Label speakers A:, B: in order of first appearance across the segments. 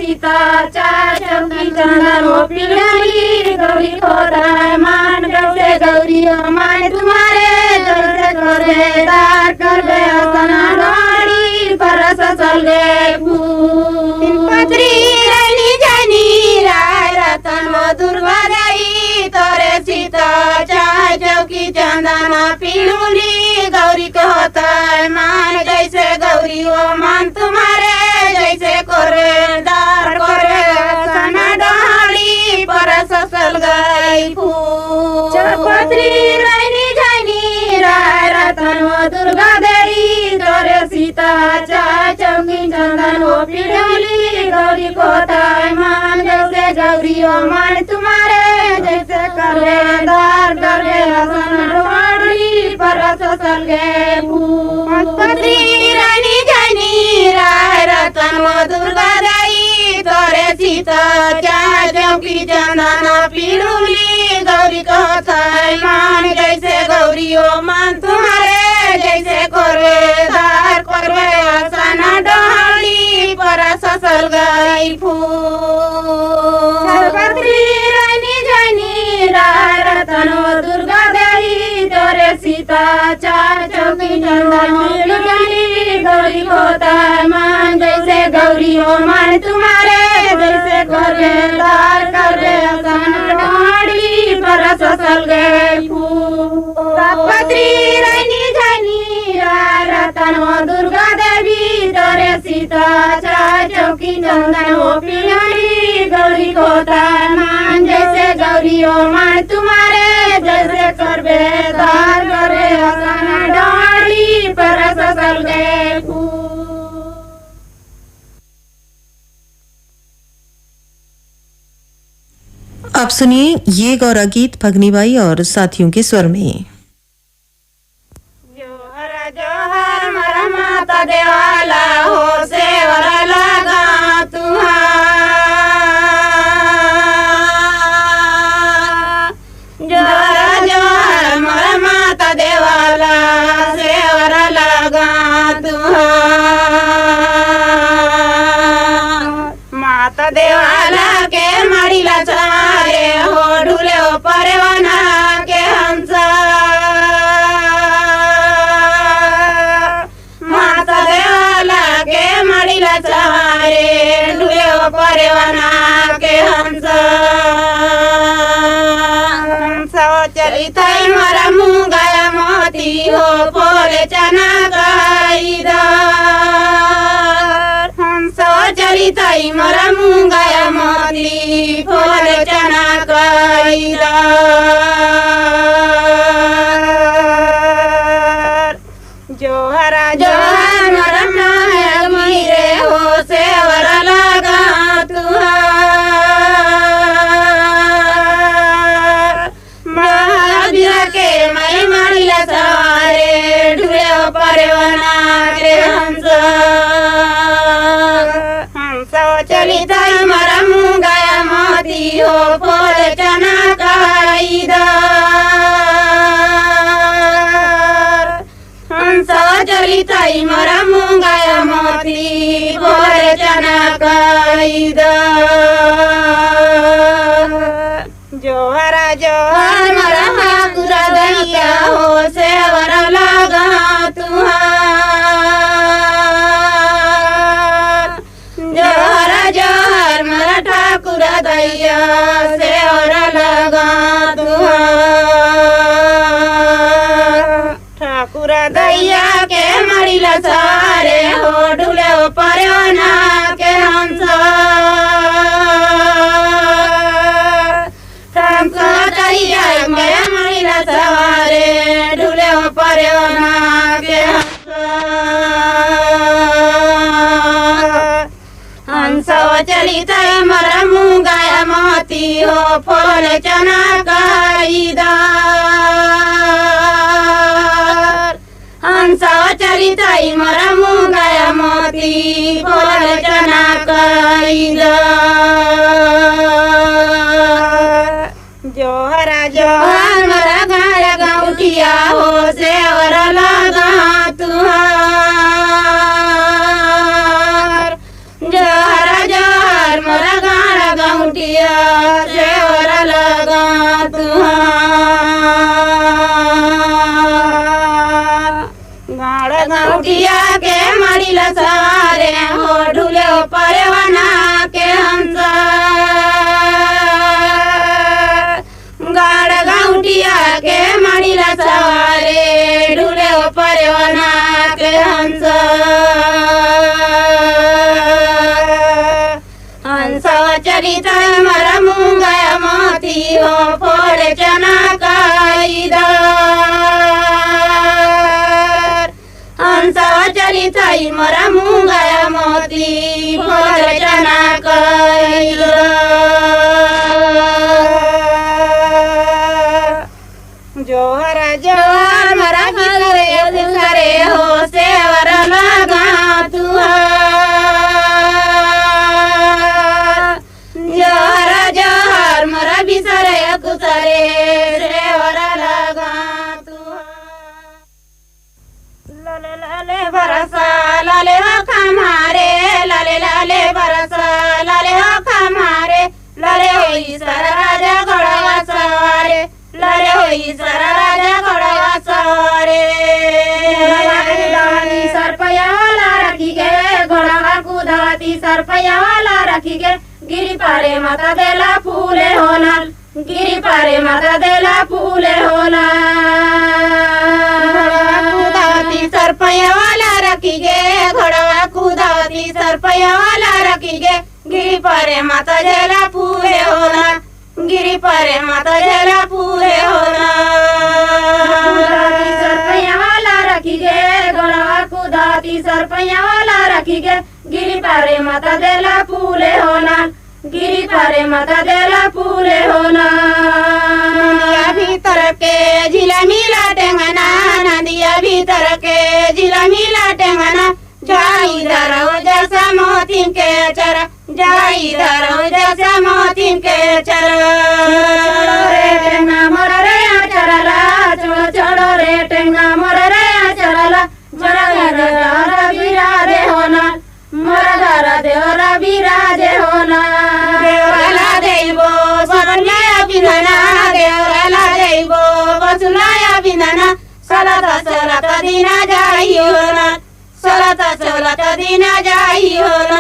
A: सीता चार चौकी चंदन वो पिघली गौरी खोदाय मान गौरे गौरी मान तुम्हारे जैसे करे दार कर बे सना गाड़ी परस चल गए फूल पत्री रानी जानी राय रतन दुर्गा दाई तोरे सीता चार चौकी चंदन पिघली गौरी खोदाय मान जैसे गौरी ओ मान तुम्हारे जैसे करे दार करे सना डाली पर ससल गई फूल चपत्री रानी जानी राय रतन दुर्गा देवी तोरे सीता चार चौकी चंदन वो पिघली गौरी खोदाय मान जैसे गौरी ओ मान तुम्हारे जैसे करे दार करे सना डाली पर ससल गई फूल चपत्री रानी जानी राय रतन दुर्गा दाई तोरे सीता चार चौकी चंदन पिघली गौरी खोदाय मान जैसे गौरी ओ मान तुम्हारे जैसे करे दार करे सना डाली पर ससल गई फूल पत्री रानी जानी राय रतन दुर्गा दाई तोरे सीता चार चौकी चंदन पिघली गौरी खोदाय मान जैसे गौरी ओ मान तुम्हारे जैसे करे दार करे सना डाली पर ससल गए फूल पत्री रानी जानी राय रतन दुर्गा देवी तोरे सीता चार चौकी चंदन वो पिघली गौरी खोदाय मान जैसे गौरी ओ मान तुम्हारे जैसे करबे दार करे सना डाली पर ससल गए फूल।
B: आप सुनिए ये गौरा गीत भगनीबाई और साथियों के स्वर में।
A: जोहर जोहर मरा माता देवाला हो सेवरा लगा जोहर जोहर मरा माता देवाला सेवरा लगा माता देवाला के मड़ीला चारे हो ढूले हो परवाना के हंस माता देवाला के मड़ीला चारे ढूले हो परवाना के हंस चली थई मरा मुंगाया मोती हो पोले चना गाईदा चली थई मरा मुंगाया मोती पोले चना गाईदा जोहरा जोहर मरा माया मीरे हो सेवरा लगा के मैं मड़िया सारे ढूले परवाना के हंस चली थई मरा मुंगाया मोती हो पोल चना गाईदा हंस चली थई मरा मुंगाया मोती पोल चना गाईदा जोहरा जोहर मरा हाकुरा दैया हो सेवरा लगा जोहरा जोहर मरा ठाकुरा दैया सेवरा लगा ठाकुरा दैया के मड़ीला सारे हो ढूले हो परवाना के हंस मड़ीला सवारे ढूले हो परवाना के हंस चली थई मरा मुंगाया मोती हो फूल चना गाईदा हंस चली थई मरा मुंगाया मोती फूल चना गाईदा जोहरा जोहर मरा गाया गौटिया हो सेवरा लगा जोहरा जोहर गौटिया के मड़िला सवारे हो ढूले परवाना के हंस गाड़ गौटिया के मड़िला सवारे ढूले परवाना के हंस हंस चरित मर मूंगा मोती हो फोड़े चना काईदार हंस चरित मर मूंगा मोती फोड़े चना काईदार जोहर जोहर मरा घरे घरे हो सेवर लगा तुहार जोहर जोहर मरा बिसरे कुसरे सेवर लगा तुहार लाले लाले बरसा लाले हो खमारे लाले लाले बरसा लाले हो खमारे लाले होई सर राजा घोड़ा सवारे लाले होई सर राजा घोड़ा सवारे सरपया वाला रखी गे घोड़ा कुदाती सरपया वाला रखी गे गिरी पारे माता देला फूले होना गिरी पारे माता देला फूले होना कुदाती सरपया वाला रखी गे घोड़ा कुदाती सरपया वाला रखी गे गिरी पारे माता देला फूले होना गिरी पारे माता जला पूरे होना सरपैया वाला रखी गे घोड़ा कुदाती सरपैया वाला रखी गे गिरी पारे माता देला फूले होना गिरी पारे माता देला फूले होना नदिया भीतर के झिला मिला टेंगना नदिया भीतर के झिला मिला टेंगना जाई धरो जैसा मोती के चरा जाई धरो जैसा मोती के चरा रे टेंगा मोर रे चरला छोड़ छोड़ो रे टेंगा मोर रे चरला मोर घर विराजे होना मोर घर देवरा विराजे होना देवराला देवो सवन्याय बिंदना देवराला देवो वसुनाय बिंदना सलता सलता दिना जाई होना सलता सलता दिना जाई होना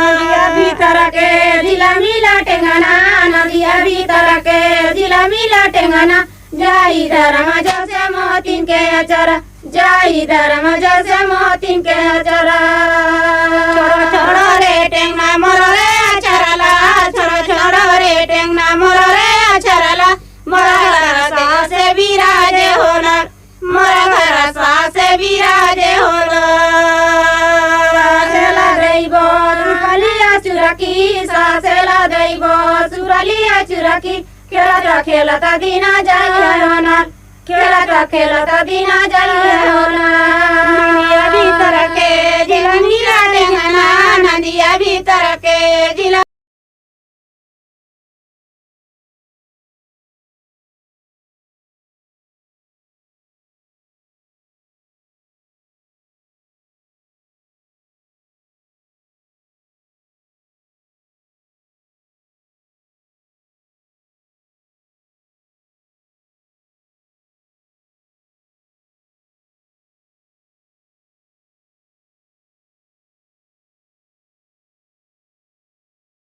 A: नदिया भीतर के जिला मिला टेंगना नदिया भीतर के जिला मिला टेंगना जाई धर्म जैसे मोतीन के अचरा जाई धर्म जैसे मोतीन के अचरा छोड़ो छोड़ो रे टेंगना मोरो रे अचरला छोड़ो छोड़ो रे टेंगना मोरो रे अचरला मोरा घर सासे विराजे होना मोरा घर सासे विराजे होना सासेला दैबो सुरलिया चुरकी सासेला दैबो सुरलिया चुरकी खेलता खेलता दिना जाई होना खेलता खेलता दिना जाई